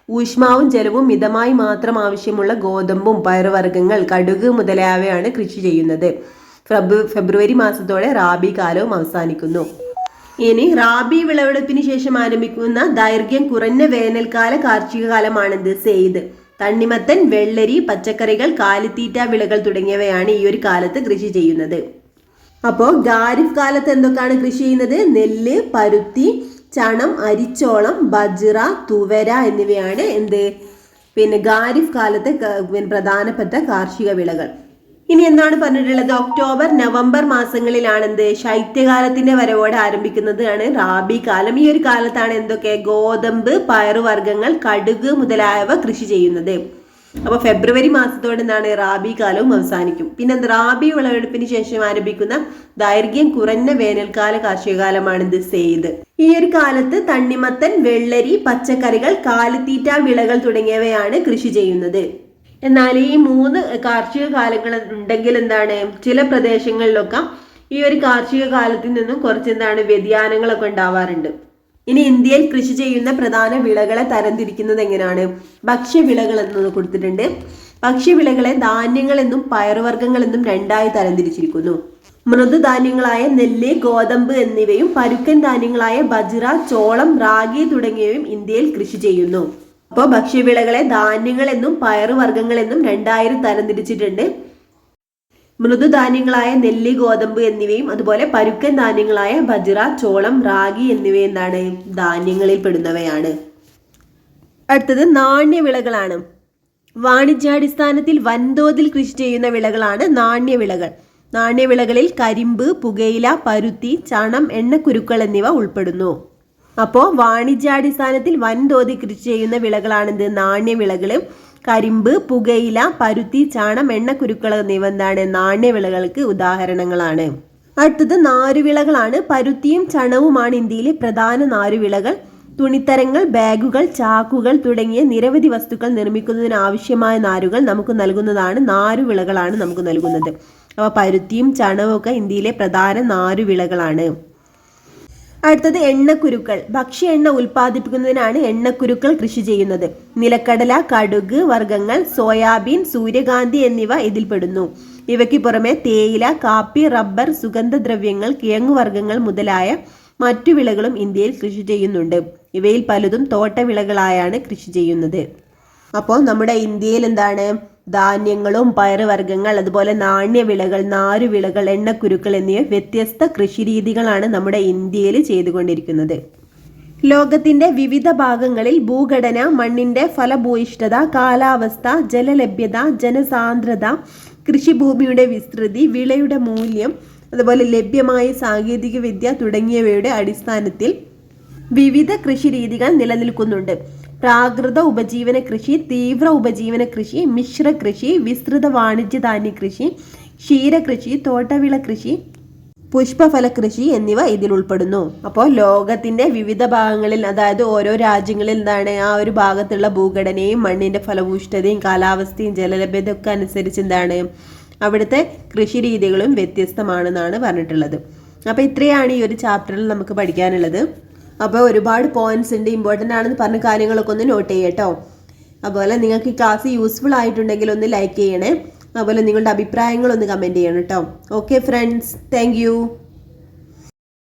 ഊഷ്മാവും ജലവും മിതമായി മാത്രം ആവശ്യമുള്ള ഗോതമ്പും പയറുവർഗ്ഗങ്ങൾ, കടുക് മുതലായവയാണ് കൃഷി ചെയ്യുന്നത്. ഫെബ്രുവരി മാസത്തോടെ റാബി കാലവും അവസാനിക്കുന്നു. ഇനി റാബി വിളവെടുപ്പിന് ശേഷം ആരംഭിക്കുന്ന ദൈർഘ്യം കുറഞ്ഞ വേനൽക്കാല കാർഷിക കാലമാണിത് സെയ്ദ്. തണ്ണിമത്തൻ, വെള്ളരി, പച്ചക്കറികൾ, കാലിത്തീറ്റ വിളകൾ തുടങ്ങിയവയാണ് ഈ ഒരു കാലത്ത് കൃഷി ചെയ്യുന്നത്. അപ്പോൾ ഖാരിഫ് കാലത്ത് എന്തൊക്കെയാണ് കൃഷി ചെയ്യുന്നത്? നെല്ല്, പരുത്തി, ചണം, അരിച്ചോളം, ബജ്റ, തുവര എന്നിവയാണ് ഖാരിഫ് കാലത്തെ പ്രധാനപ്പെട്ട കാർഷിക വിളകൾ. ഇനി എന്താണ് പറഞ്ഞിട്ടുള്ളത്? ഒക്ടോബർ നവംബർ മാസങ്ങളിലാണ് എന്ത് ശൈത്യകാലത്തിന്റെ വരവോടെ ആരംഭിക്കുന്നതാണ് റാബി കാലം. ഈ ഒരു കാലത്താണ് എന്തൊക്കെ ഗോതമ്പ്, പയറുവർഗ്ഗങ്ങൾ, കടുക് മുതലായവ കൃഷി ചെയ്യുന്നത്. അപ്പൊ ഫെബ്രുവരി മാസത്തോടെ എന്താണ് റാബി കാലവും അവസാനിക്കും. പിന്നെ റാബി വിളവെടുപ്പിന് ശേഷം ആരംഭിക്കുന്ന ദൈർഘ്യം കുറഞ്ഞ വേനൽക്കാല കാർഷികകാലമാണ് ഇത് സെയ്ദ്. ഈ ഒരു കാലത്ത് തണ്ണിമത്തൻ, വെള്ളരി, പച്ചക്കറികൾ, കാലിത്തീറ്റ വിളകൾ തുടങ്ങിയവയാണ് കൃഷി ചെയ്യുന്നത്. എന്നാൽ ഈ 3 കാർഷിക കാലങ്ങൾ ഉണ്ടെങ്കിൽ എന്താണ് ചില പ്രദേശങ്ങളിലൊക്കെ ഈ ഒരു കാർഷിക കാലത്തിൽ നിന്നും കുറച്ച് എന്താണ് വ്യതിയാനങ്ങളൊക്കെ ഉണ്ടാവാറുണ്ട്. ഇനി ഇന്ത്യയിൽ കൃഷി ചെയ്യുന്ന പ്രധാന വിളകളെ തരംതിരിക്കുന്നത് എങ്ങനെയാണ്? ഭക്ഷ്യവിളകൾ എന്ന് കൊടുത്തിട്ടുണ്ട്. ഭക്ഷ്യവിളകളെ ധാന്യങ്ങൾ എന്നും പയറുവർഗ്ഗങ്ങൾ എന്നും 2ആയി തരംതിരിച്ചിരിക്കുന്നു. മൃദുധാന്യങ്ങളായ നെല്ല്, ഗോതമ്പ് എന്നിവയും പരുക്കൻ ധാന്യങ്ങളായ ബജ്റ, ചോളം, റാഗി തുടങ്ങിയവയും ഇന്ത്യയിൽ കൃഷി ചെയ്യുന്നു. അപ്പോൾ ഭക്ഷ്യവിളകളെ ധാന്യങ്ങൾ എന്നും പയറുവർഗ്ഗങ്ങൾ എന്നും 2ആയി തരംതിരിച്ചിട്ടുണ്ട്. മൃദുധാന്യങ്ങളായ നെല്ല്, ഗോതമ്പ് എന്നിവയും അതുപോലെ പരുക്കൻ ധാന്യങ്ങളായ ബജ്റ, ചോളം, റാഗി എന്നിവ എന്താണ് ധാന്യങ്ങളിൽ പെടുന്നവയാണ്. അടുത്തത് നാണ്യവിളകളാണ്. വാണിജ്യാടിസ്ഥാനത്തിൽ വൻതോതിൽ കൃഷി ചെയ്യുന്ന വിളകളാണ് നാണ്യവിളകൾ. നാണ്യവിളകളിൽ കരിമ്പ്, പുകയില, പരുത്തി, ചണം, എണ്ണക്കുരുക്കൾ എന്നിവ ഉൾപ്പെടുന്നു. അപ്പോൾ വാണിജ്യാടിസ്ഥാനത്തിൽ വൻതോതിൽ കൃഷി ചെയ്യുന്ന വിളകളാണെന്ത് നാണ്യവിളകൾ. കരിമ്പ്, പുകയില, പരുത്തി, ചാണം, എണ്ണക്കുരുക്കൾ എന്നിവ എന്താണ് നാണ്യവിളകൾക്ക് ഉദാഹരണങ്ങളാണ്. അടുത്തത് നാരുവിളകളാണ്. പരുത്തിയും ചണവുമാണ് ഇന്ത്യയിലെ പ്രധാന നാരുവിളകൾ. തുണിത്തരങ്ങൾ, ബാഗുകൾ, ചാക്കുകൾ തുടങ്ങിയ നിരവധി വസ്തുക്കൾ നിർമ്മിക്കുന്നതിന് ആവശ്യമായ നാരുകൾ നമുക്ക് നൽകുന്നതാണ് നാരുവിളകളാണ് നമുക്ക് നൽകുന്നത്. അപ്പോൾ പരുത്തിയും ചണവും ഒക്കെ ഇന്ത്യയിലെ പ്രധാന നാരുവിളകളാണ്. അടുത്തത് എണ്ണക്കുരുക്കൾ. ഭക്ഷ്യ എണ്ണ ഉൽപ്പാദിപ്പിക്കുന്നതിനാണ് എണ്ണക്കുരുക്കൾ കൃഷി ചെയ്യുന്നത്. നിലക്കടല, കടുക് വർഗ്ഗങ്ങൾ, സോയാബീൻ, സൂര്യകാന്തി എന്നിവ ഇതിൽപ്പെടുന്നു. ഇവയ്ക്ക് പുറമെ തേയില, കാപ്പി, റബ്ബർ, സുഗന്ധദ്രവ്യങ്ങൾ, കിഴങ്ങുവർഗ്ഗങ്ങൾ മുതലായ മറ്റു വിളകളും ഇന്ത്യയിൽ കൃഷി ചെയ്യുന്നുണ്ട്. ഇവയിൽ പലതും തോട്ടവിളകളായാണ് കൃഷി ചെയ്യുന്നത്. അപ്പോൾ നമ്മുടെ ഇന്ത്യയിൽ എന്താണ് ധാന്യങ്ങളും പയറുവർഗ്ഗങ്ങൾ, അതുപോലെ നാണ്യവിളകൾ, നാരുവിളകൾ, എണ്ണക്കുരുക്കൾ എന്നിവ വ്യത്യസ്ത കൃഷിരീതികളാണ് നമ്മുടെ ഇന്ത്യയിൽ ചെയ്തുകൊണ്ടിരിക്കുന്നത്. ലോകത്തിന്റെ വിവിധ ഭാഗങ്ങളിൽ ഭൂഘടന, മണ്ണിന്റെ ഫലഭൂയിഷ്ഠത, കാലാവസ്ഥ, ജലലഭ്യത, ജനസാന്ദ്രത, കൃഷിഭൂമിയുടെ വിസ്തൃതി, വിളയുടെ മൂല്യം, അതുപോലെ ലഭ്യമായ സാങ്കേതിക വിദ്യ തുടങ്ങിയവയുടെ അടിസ്ഥാനത്തിൽ വിവിധ കൃഷിരീതികൾ നിലനിൽക്കുന്നുണ്ട്. പ്രാകൃത ഉപജീവന കൃഷി, തീവ്ര ഉപജീവന കൃഷി, മിശ്ര കൃഷി, വിസ്തൃത വാണിജ്യധാന്യ കൃഷി, ക്ഷീരകൃഷി, തോട്ടവിള കൃഷി, പുഷ്പഫല കൃഷി എന്നിവ ഇതിൽ ഉൾപ്പെടുന്നു. അപ്പോൾ ലോകത്തിന്റെ വിവിധ ഭാഗങ്ങളിൽ, അതായത് ഓരോ രാജ്യങ്ങളിൽ എന്താണ് ആ ഒരു ഭാഗത്തുള്ള ഭൂഘടനയും മണ്ണിന്റെ ഫലഭൂയിഷ്ഠതയും കാലാവസ്ഥയും ജലലഭ്യതയും ഒക്കെ അനുസരിച്ച് എന്താണ് അവിടുത്തെ കൃഷി രീതികളും വ്യത്യസ്തമാണെന്നാണ് പറഞ്ഞിട്ടുള്ളത്. അപ്പോൾ ഇത്രയാണ് ഈ ഒരു ചാപ്റ്ററിൽ നമുക്ക് പഠിക്കാനുള്ളത്. അപ്പോൾ ഒരുപാട് പോയിന്റ്സ് ഉണ്ട്, ഇമ്പോർട്ടൻ്റ് ആണെന്ന് പറഞ്ഞ കാര്യങ്ങളൊക്കെ ഒന്ന് നോട്ട് ചെയ്യട്ടോ. അതുപോലെ നിങ്ങൾക്ക് ഈ ക്ലാസ് യൂസ്ഫുൾ ആയിട്ടുണ്ടെങ്കിൽ ഒന്ന് ലൈക്ക് ചെയ്യണേ. അതുപോലെ നിങ്ങളുടെ അഭിപ്രായങ്ങളൊന്ന് കമൻറ്റ് ചെയ്യണം കേട്ടോ. Okay friends, thank